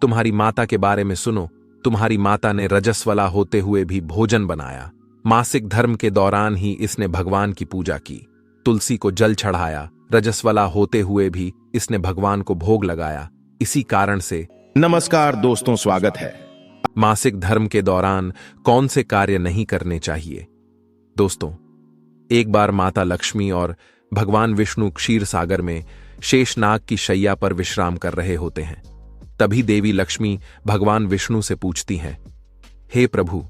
तुम्हारी माता के बारे में सुनो। तुम्हारी माता ने रजस्वला होते हुए भी भोजन बनाया। मासिक धर्म के दौरान ही इसने भगवान की पूजा की, तुलसी को जल चढ़ाया। रजस्वला होते हुए भी इसने भगवान को भोग लगाया। इसी कारण से नमस्कार दोस्तों, स्वागत है। मासिक धर्म के दौरान कौन से कार्य नहीं करने चाहिए। दोस्तों, एक बार माता लक्ष्मी और भगवान विष्णु क्षीर सागर में शेषनाग की शैया पर विश्राम कर रहे होते हैं। तभी देवी लक्ष्मी भगवान विष्णु से पूछती हैं, हे प्रभु,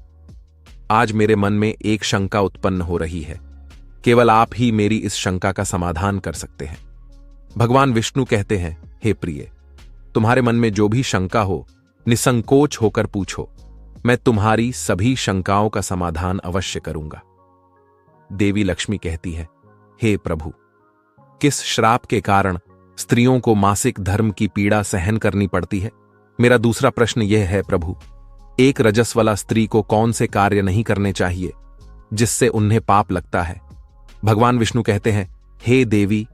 आज मेरे मन में एक शंका उत्पन्न हो रही है। केवल आप ही मेरी इस शंका का समाधान कर सकते हैं। भगवान विष्णु कहते हैं, हे प्रिय, तुम्हारे मन में जो भी शंका हो, निसंकोच होकर पूछो। मैं तुम्हारी सभी शंकाओं का समाधान अवश्य करूंगा। देवी लक्ष्मी कहती है, हे प्रभु, किस श्राप के कारण स्त्रियों को मासिक धर्म की पीड़ा सहन करनी पड़ती है? मेरा दूसरा प्रश्न यह है, प्रभु, एक रजस्वला स्त्री को कौन से कार्य नहीं करने चाहिए जिससे उन्हें पाप लगता है? भगवान विष्णु कहते हैं, हे देवी,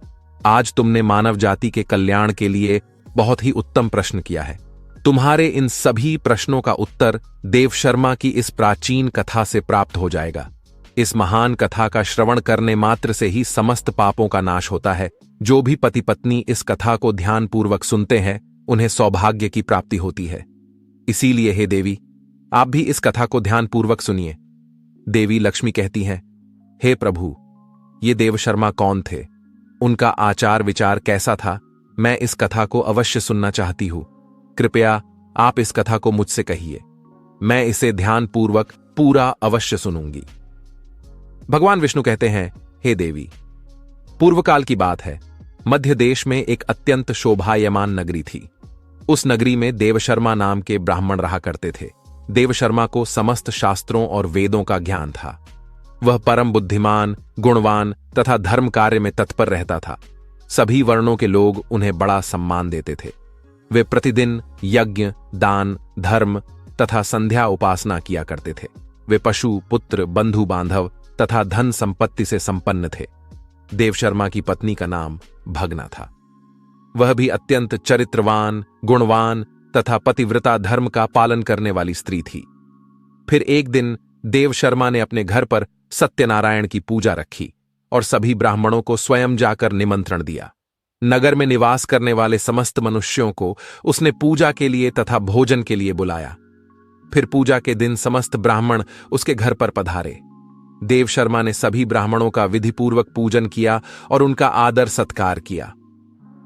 आज तुमने मानव जाति के कल्याण के लिए बहुत ही उत्तम प्रश्न किया है। तुम्हारे इन सभी प्रश्नों का उत्तर देवशर्मा की इस प्राचीन कथा से प्राप्त हो जाएगा। इस महान कथा का श्रवण करने मात्र से ही समस्त पापों का नाश होता है। जो भी पति पत्नी इस कथा को ध्यानपूर्वक सुनते हैं, उन्हें सौभाग्य की प्राप्ति होती है। इसीलिए हे देवी, आप भी इस कथा को ध्यानपूर्वक सुनिए। देवी लक्ष्मी कहती हैं, हे प्रभु, ये देवशर्मा कौन थे? उनका आचार विचार कैसा था? मैं इस कथा को अवश्य सुनना चाहती हूं। कृपया आप इस कथा को मुझसे कहिए। मैं इसे ध्यानपूर्वक पूरा अवश्य सुनूंगी। भगवान विष्णु कहते हैं, हे देवी, पूर्वकाल की बात है। मध्य देश में एक अत्यंत शोभायमान नगरी थी। उस नगरी में देवशर्मा नाम के ब्राह्मण रहा करते थे। देवशर्मा को समस्त शास्त्रों और वेदों का ज्ञान था। वह परम बुद्धिमान, गुणवान तथा धर्म कार्य में तत्पर रहता था। सभी वर्णों के लोग उन्हें बड़ा सम्मान देते थे। वे प्रतिदिन यज्ञ, दान, धर्म तथा संध्या उपासना किया करते थे। वे पशु, पुत्र, बंधु बांधव तथा धन संपत्ति से संपन्न थे। देवशर्मा की पत्नी का नाम भगना था। वह भी अत्यंत चरित्रवान, गुणवान तथा पतिव्रता धर्म का पालन करने वाली स्त्री थी। फिर एक दिन देवशर्मा ने अपने घर पर सत्यनारायण की पूजा रखी और सभी ब्राह्मणों को स्वयं जाकर निमंत्रण दिया। नगर में निवास करने वाले समस्त मनुष्यों को उसने पूजा के लिए तथा भोजन के लिए बुलाया। फिर पूजा के दिन समस्त ब्राह्मण उसके घर पर पधारे। देवशर्मा ने सभी ब्राह्मणों का विधिपूर्वक पूजन किया और उनका आदर सत्कार किया।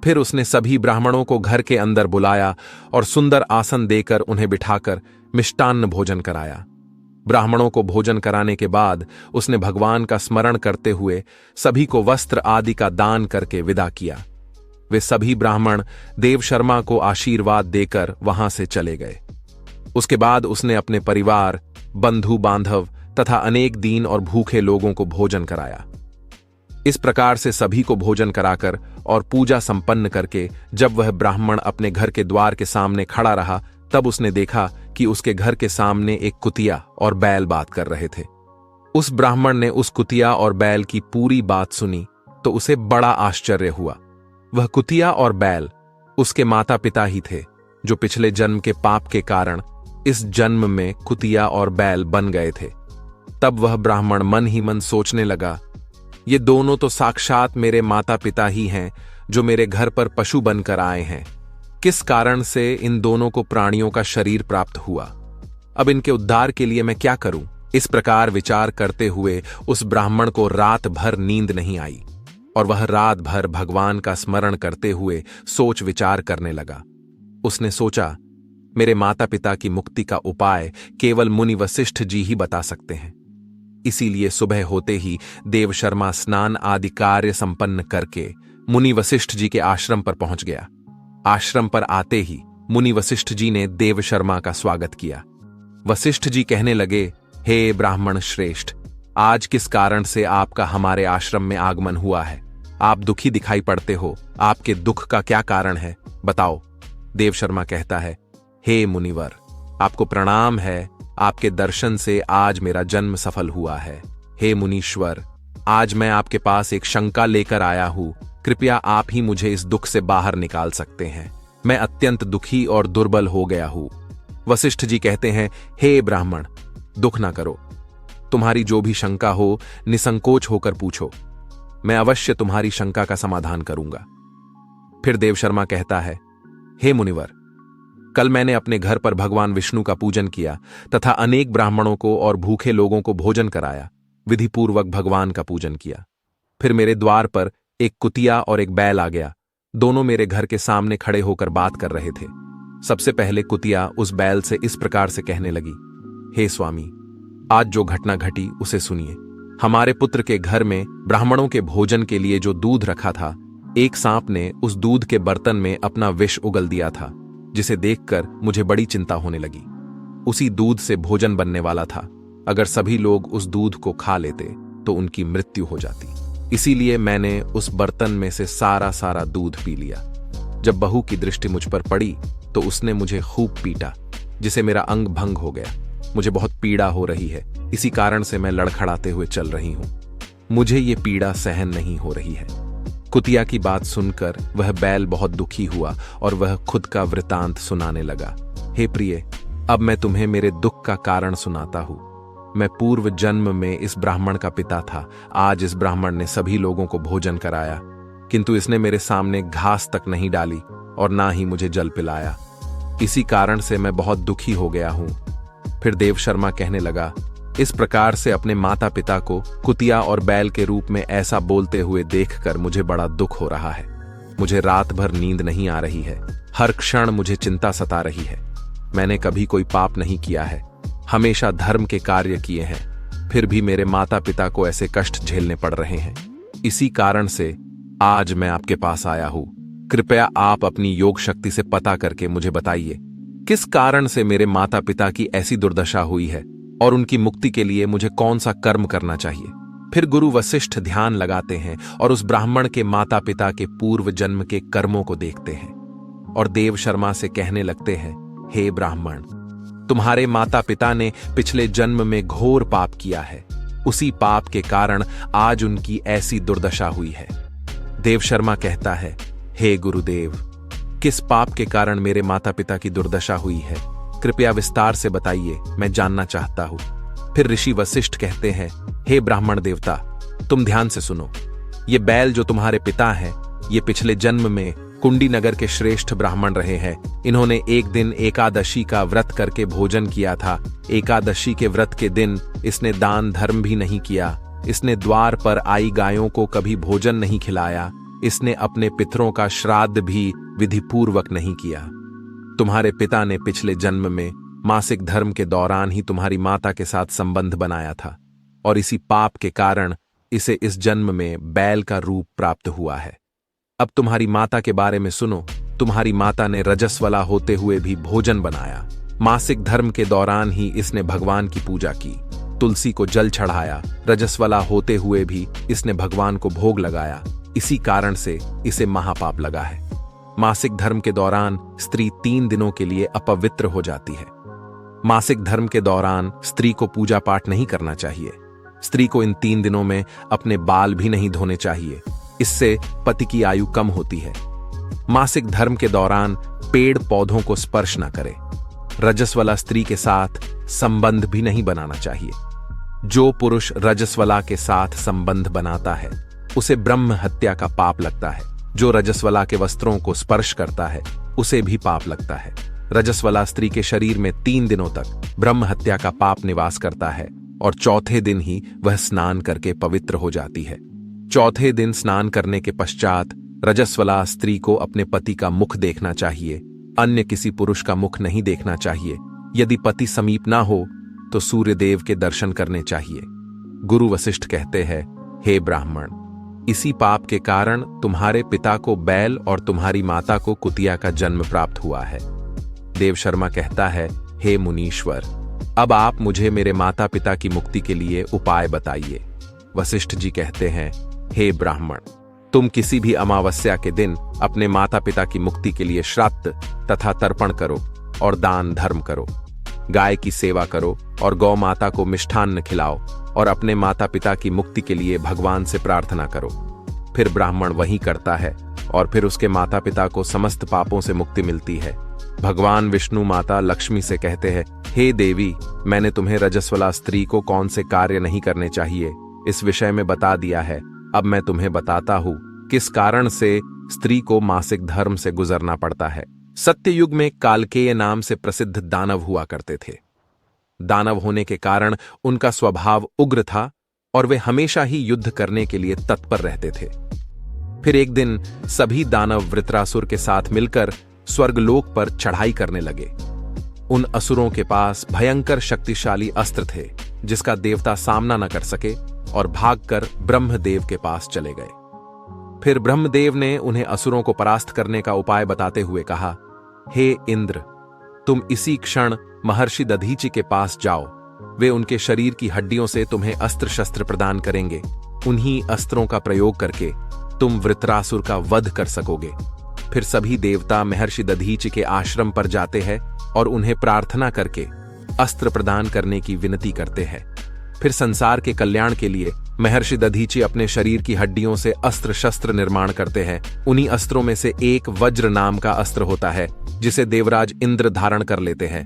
फिर उसने सभी ब्राह्मणों को घर के अंदर बुलाया और सुंदर आसन देकर उन्हें बिठाकर मिष्टान्न भोजन कराया। ब्राह्मणों को भोजन कराने के बाद उसने भगवान का स्मरण करते हुए सभी को वस्त्र आदि का दान करके विदा किया। वे सभी ब्राह्मण देवशर्मा को आशीर्वाद देकर वहां से चले गए। उसके बाद उसने अपने परिवार, बंधु बांधव तथा अनेक दीन और भूखे लोगों को भोजन कराया। इस प्रकार से सभी को भोजन कराकर और पूजा संपन्न करके जब वह ब्राह्मण अपने घर के द्वार के सामने खड़ा रहा, तब उसने देखा कि उसके घर के सामने एक कुतिया और बैल बात कर रहे थे। उस ब्राह्मण ने उस कुतिया और बैल की पूरी बात सुनी तो उसे बड़ा आश्चर्य हुआ। वह कुतिया और बैल उसके माता पिता ही थे, जो पिछले जन्म के पाप के कारण इस जन्म में कुतिया और बैल बन गए थे। तब वह ब्राह्मण मन ही मन सोचने लगा, ये दोनों तो साक्षात मेरे माता पिता ही हैं, जो मेरे घर पर पशु बनकर आए हैं। किस कारण से इन दोनों को प्राणियों का शरीर प्राप्त हुआ? अब इनके उद्धार के लिए मैं क्या करूं? इस प्रकार विचार करते हुए उस ब्राह्मण को रात भर नींद नहीं आई और वह रात भर भगवान का स्मरण करते हुए सोच विचार करने लगा। उसने सोचा, मेरे माता पिता की मुक्ति का उपाय केवल मुनि वशिष्ठ जी ही बता सकते हैं। इसीलिए सुबह होते ही देवशर्मा स्नान आदि कार्य संपन्न करके मुनि वशिष्ठ जी के आश्रम पर पहुंच गया। आश्रम पर आते ही मुनि वशिष्ठ जी ने देवशर्मा का स्वागत किया। वशिष्ठ जी कहने लगे, हे ब्राह्मण श्रेष्ठ, आज किस कारण से आपका हमारे आश्रम में आगमन हुआ है? आप दुखी दिखाई पड़ते हो। आपके दुख का क्या कारण है, बताओ। देवशर्मा कहता है, हे मुनिवर, आपको प्रणाम है। आपके दर्शन से आज मेरा जन्म सफल हुआ है। हे मुनीश्वर, आज मैं आपके पास एक शंका लेकर आया हूं। कृपया आप ही मुझे इस दुख से बाहर निकाल सकते हैं। मैं अत्यंत दुखी और दुर्बल हो गया हूं। वशिष्ठ जी कहते हैं, हे ब्राह्मण, दुख ना करो। तुम्हारी जो भी शंका हो निसंकोच होकर पूछो, मैं अवश्य तुम्हारी शंका का समाधान करूंगा। फिर देवशर्मा कहता है, हे मुनिवर, कल मैंने अपने घर पर भगवान विष्णु का पूजन किया तथा अनेक ब्राह्मणों को और भूखे लोगों को भोजन कराया, विधिपूर्वक भगवान का पूजन किया। फिर मेरे द्वार पर एक कुतिया और एक बैल आ गया। दोनों मेरे घर के सामने खड़े होकर बात कर रहे थे। सबसे पहले कुतिया उस बैल से इस प्रकार से कहने लगी, हे स्वामी, आज जो घटना घटी उसे सुनिए। हमारे पुत्र के घर में ब्राह्मणों के भोजन के लिए जो दूध रखा था, एक सांप ने उस दूध के बर्तन में अपना विष उगल दिया था, जिसे देखकर मुझे बड़ी चिंता होने लगी। उसी दूध से भोजन बनने वाला था। अगर सभी लोग उस दूध को खा लेते तो उनकी मृत्यु हो जाती। इसीलिए मैंने उस बर्तन में से सारा दूध पी लिया। जब बहू की दृष्टि मुझ पर पड़ी तो उसने मुझे खूब पीटा, जिसे मेरा अंग भंग हो गया। मुझे बहुत पीड़ा हो रही है, इसी कारण से मैं लड़खड़ाते हुए चल रही हूं। मुझे ये पीड़ा सहन नहीं हो रही है। कुतिया की बात सुनकर वह बैल बहुत दुखी हुआ और वह खुद का वृतांत सुनाने लगा। हे प्रिय, अब मैं तुम्हें मेरे दुख का कारण सुनाता हूं। मैं पूर्व जन्म में इस ब्राह्मण का पिता था। आज इस ब्राह्मण ने सभी लोगों को भोजन कराया, किंतु इसने मेरे सामने घास तक नहीं डाली और ना ही मुझे जल पिलाया। इसी कारण से मैं बहुत दुखी हो गया हूं। फिर देवशर्मा कहने लगा, इस प्रकार से अपने माता पिता को कुतिया और बैल के रूप में ऐसा बोलते हुए देखकर मुझे बड़ा दुख हो रहा है। मुझे रात भर नींद नहीं आ रही है। हर क्षण मुझे चिंता सता रही है। मैंने कभी कोई पाप नहीं किया है, हमेशा धर्म के कार्य किए हैं, फिर भी मेरे माता पिता को ऐसे कष्ट झेलने पड़ रहे हैं। इसी कारण से आज मैं आपके पास आया हूं। कृपया आप अपनी योग शक्ति से पता करके मुझे बताइए, किस कारण से मेरे माता पिता की ऐसी दुर्दशा हुई है और उनकी मुक्ति के लिए मुझे कौन सा कर्म करना चाहिए। फिर गुरु वशिष्ठ ध्यान लगाते हैं और उस ब्राह्मण के माता पिता के पूर्व जन्म के कर्मों को देखते हैं और देवशर्मा से कहने लगते हैं, हे ब्राह्मण, तुम्हारे माता पिता ने पिछले जन्म में घोर पाप किया है। उसी पाप के कारण आज उनकी ऐसी दुर्दशा हुई है। देवशर्मा कहता है, हे गुरुदेव, किस पाप के कारण मेरे माता पिता की दुर्दशा हुई है? कृपया विस्तार से बताइए, मैं जानना चाहता हूं। फिर ऋषि वशिष्ठ कहते हैं, हे ब्राह्मण देवता, तुम ध्यान से सुनो। ये बैल जो तुम्हारे पिता हैं, ये पिछले जन्म में कुंडी नगर के श्रेष्ठ ब्राह्मण रहे हैं। इन्होंने एक दिन एकादशी का व्रत करके भोजन किया था। एकादशी के व्रत के दिन इसने दान धर्म भी नहीं किया। इसने द्वार पर आई गायों को कभी भोजन नहीं खिलाया। इसने अपने पितरों का श्राद्ध भी विधिपूर्वक नहीं किया। तुम्हारे पिता ने पिछले जन्म में मासिक धर्म के दौरान ही तुम्हारी माता के साथ संबंध बनाया था और इसी पाप के कारण इसे इस जन्म में बैल का रूप प्राप्त हुआ है। अब तुम्हारी माता के बारे में सुनो। तुम्हारी माता ने रजस्वला होते हुए भी भोजन बनाया। मासिक धर्म के दौरान ही इसने भगवान की पूजा की, तुलसी को जल चढ़ाया। रजस्वला होते हुए भी इसने भगवान को भोग लगाया। इसी कारण से इसे महापाप लगा है। मासिक धर्म के दौरान स्त्री 3 दिनों के लिए अपवित्र हो जाती है। मासिक धर्म के दौरान स्त्री को पूजा पाठ नहीं करना चाहिए। स्त्री को इन 3 दिनों में अपने बाल भी नहीं धोने चाहिए, इससे पति की आयु कम होती है। मासिक धर्म के दौरान पेड़ पौधों को स्पर्श न करे। रजस्वला स्त्री के साथ संबंध भी नहीं बनाना चाहिए। जो पुरुष रजस्वला के साथ संबंध बनाता है उसे ब्रह्म हत्या का पाप लगता है। जो रजस्वला के वस्त्रों को स्पर्श करता है उसे भी पाप लगता है। रजस्वला स्त्री के शरीर में 3 दिनों तक ब्रह्म हत्या का पाप निवास करता है और चौथे दिन ही वह स्नान करके पवित्र हो जाती है। चौथे दिन स्नान करने के पश्चात रजस्वला स्त्री को अपने पति का मुख देखना चाहिए, अन्य किसी पुरुष का मुख नहीं देखना चाहिए। यदि पति समीप ना हो तो सूर्यदेव के दर्शन करने चाहिए। गुरु वशिष्ठ कहते हैं, हे ब्राह्मण, इसी पाप के कारण तुम्हारे पिता को बैल और तुम्हारी माता को कुतिया का जन्म प्राप्त हुआ है। देवशर्मा कहता है, हे मुनीश्वर, अब आप मुझे मेरे माता पिता की मुक्ति के लिए उपाय बताइए। वशिष्ठ जी कहते हैं, हे ब्राह्मण, तुम किसी भी अमावस्या के दिन अपने माता पिता की मुक्ति के लिए श्राद्ध तथा तर्पण करो और दान धर्म करो। गाय की सेवा करो और गौ माता को मिष्ठान्न खिलाओ और अपने माता पिता की मुक्ति के लिए भगवान से प्रार्थना करो। फिर ब्राह्मण वही करता है और फिर उसके माता पिता को समस्त पापों से मुक्ति मिलती है। भगवान विष्णु माता लक्ष्मी से कहते हैं, हे देवी, मैंने तुम्हें रजस्वला स्त्री को कौन से कार्य नहीं करने चाहिए इस विषय में बता दिया है। अब मैं तुम्हें बताता हूँ किस कारण से स्त्री को मासिक धर्म से गुजरना पड़ता है। सत्ययुग में कालकेय नाम से प्रसिद्ध दानव हुआ करते थे। दानव होने के कारण उनका स्वभाव उग्र था और वे हमेशा ही युद्ध करने के लिए तत्पर रहते थे। फिर एक दिन सभी दानव वृत्रासुर के साथ मिलकर स्वर्गलोक पर चढ़ाई करने लगे। उन असुरों के पास भयंकर शक्तिशाली अस्त्र थे जिसका देवता सामना न कर सके और भागकर ब्रह्मदेव के पास चले गए। फिर ब्रह्मदेव ने उन्हें असुरों को परास्त करने का उपाय बताते हुए कहा, हे इंद्र, तुम इसी क्षण महर्षि दधीचि के पास जाओ। वे उनके शरीर की हड्डियों से तुम्हें अस्त्र शस्त्र प्रदान करेंगे। उन्हीं अस्त्रों का प्रयोग करके तुम वृत्रासुर का वध कर सकोगे। फिर सभी देवता महर्षि दधीचि के आश्रम पर जाते हैं और उन्हें प्रार्थना करके अस्त्र प्रदान करने की विनती करते हैं। फिर संसार के कल्याण के लिए महर्षि दधीचि अपने शरीर की हड्डियों से अस्त्र शस्त्र निर्माण करते हैं। उन्हीं अस्त्रों में से एक वज्र नाम का अस्त्र होता है जिसे देवराज इंद्र धारण कर लेते हैं।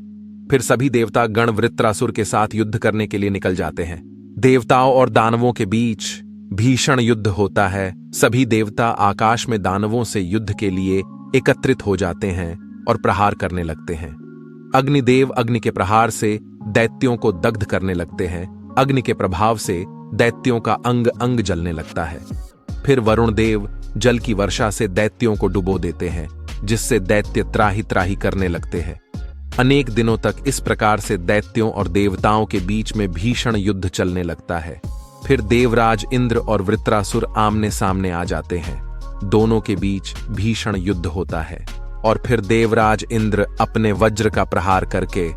फिर सभी देवता गण वृत्रासुर के साथ युद्ध करने के लिए निकल जाते हैं। देवताओं और दानवों के बीच भीषण युद्ध होता है। सभी देवता आकाश में दानवों से युद्ध के लिए एकत्रित हो जाते हैं और प्रहार करने लगते हैं। अग्निदेव अग्नि के प्रहार से दैत्यों को दग्ध करने लगते हैं। अग्नि के प्रभाव से दैत्यों का अंग अंग जलने लगता है। फिर वरुण देव जल की वर्षा से दैत्यों को डुबो देते हैं, जिससे दैत्य त्राही त्राही करने लगते हैं। अनेक दिनों तक इस प्रकार से दैत्यों और देवताओं के बीच में भीषण युद्ध चलने लगता है। फिर देवराज इंद्र और वृत्रासुर आमने सामने आ जाते हैं। दोनों के बीच भीषण युद्ध होता है और फिर देवराज इंद्र अपने वज्र का प्रहार करके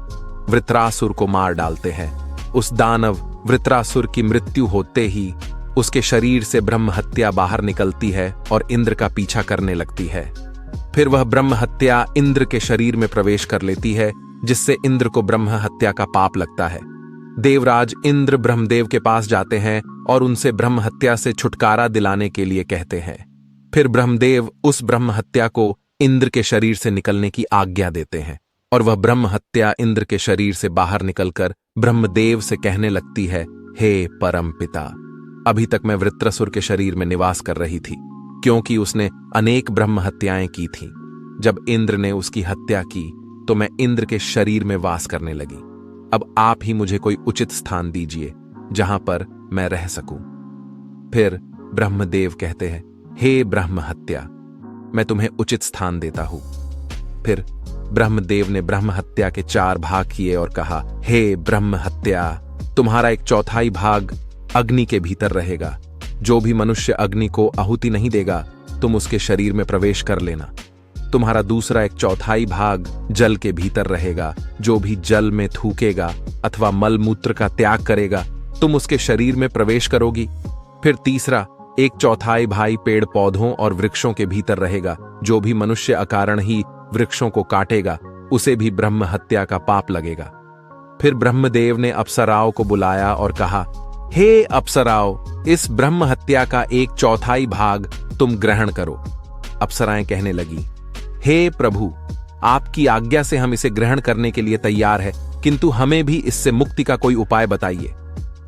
वृत्रासुर को मार डालते हैं। उस दानव वृत्रासुर की मृत्यु होते ही उसके शरीर से ब्रह्म हत्या बाहर निकलती है और इंद्र का पीछा करने लगती है। फिर वह ब्रह्म हत्या इंद्र के शरीर में प्रवेश कर लेती है, जिससे इंद्र को ब्रह्म हत्या का पाप लगता है। देवराज इंद्र ब्रह्मदेव के पास जाते हैं और उनसे ब्रह्म हत्या से छुटकारा दिलाने के लिए कहते हैं। फिर ब्रह्मदेव उस ब्रह्म हत्या को इंद्र के शरीर से निकलने की आज्ञा देते हैं और वह ब्रह्म हत्या इंद्र के शरीर से बाहर निकलकर ब्रह्मदेव से कहने लगती है, हे परम पिता, अभी तक मैं वृत्रासुर के शरीर में निवास कर रही थी, क्योंकि उसने अनेक ब्रह्म हत्याएं की थीं। जब इंद्र ने उसकी हत्या की तो मैं इंद्र के शरीर में वास करने लगी। अब आप ही मुझे कोई उचित स्थान दीजिए जहां पर मैं रह सकूं। फिर ब्रह्मदेव कहते हैं, हे ब्रह्म हत्या, मैं तुम्हें उचित स्थान देता हूं। फिर ब्रह्मदेव ने ब्रह्म हत्या के 4 भाग किए और कहा, हे ब्रह्म हत्या, तुम्हारा 1/4 भाग अग्नि के भीतर रहेगा। जो भी मनुष्य अग्नि को आहुति नहीं देगा, तुम उसके शरीर में प्रवेश कर लेना। तुम्हारा दूसरा 1/4 भाग जल के भीतर रहेगा। जो भी जल में थूकेगा अथवा मल मूत्र का त्याग करेगा, तुम उसके शरीर में प्रवेश करोगी। फिर तीसरा 1/4 भाग पेड़ पौधों और वृक्षों के भीतर रहेगा। जो भी मनुष्य अकारण ही वृक्षों को काटेगा, उसे भी ब्रह्म हत्या का पाप लगेगा। फिर ब्रह्मदेव ने अप्सराओं को बुलाया और कहा, हे अप्सराओं, इस ब्रह्म हत्या का 1/4 भाग तुम ग्रहण करो। अप्सराएं कहने लगी, हे प्रभु, आपकी आज्ञा से हम इसे ग्रहण करने के लिए तैयार है, किंतु हमें भी इससे मुक्ति का कोई उपाय बताइए।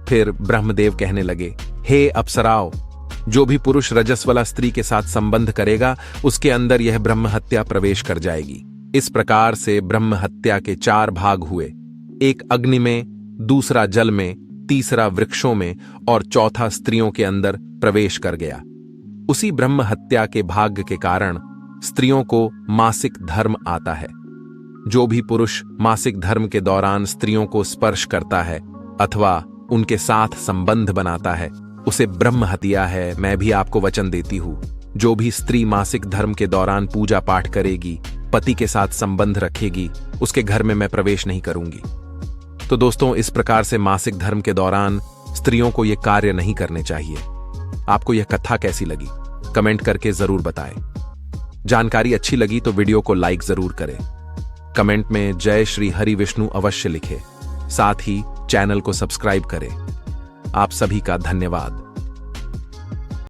फिर ब्रह्मदेव कहने लगे, हे अप्सराओं, जो भी पुरुष रजस्वला स्त्री के साथ संबंध करेगा, उसके अंदर यह ब्रह्म हत्या प्रवेश कर जाएगी। इस प्रकार से ब्रह्म हत्या के 4 भाग हुए, एक अग्नि में, दूसरा जल में, तीसरा वृक्षों में और चौथा स्त्रियों के अंदर प्रवेश कर गया। उसी ब्रह्म हत्या के भाग्य के कारण स्त्रियों को मासिक धर्म आता है। जो भी पुरुष मासिक धर्म के दौरान स्त्रियों को स्पर्श करता है अथवा उनके साथ संबंध बनाता है, उसे ब्रह्म हत्या है। मैं भी आपको वचन देती हूं, जो भी स्त्री मासिक धर्म के दौरान पूजा पाठ करेगी, पति के साथ संबंध रखेगी, उसके घर में मैं प्रवेश नहीं करूंगी। तो दोस्तों, इस प्रकार से मासिक धर्म के दौरान स्त्रियों को यह कार्य नहीं करने चाहिए। आपको यह कथा कैसी लगी, कमेंट करके जरूर बताएं। जानकारी अच्छी लगी तो वीडियो को लाइक जरूर करें। कमेंट में जय श्री हरि विष्णु अवश्य लिखें। साथ ही चैनल को सब्सक्राइब करें। आप सभी का धन्यवाद।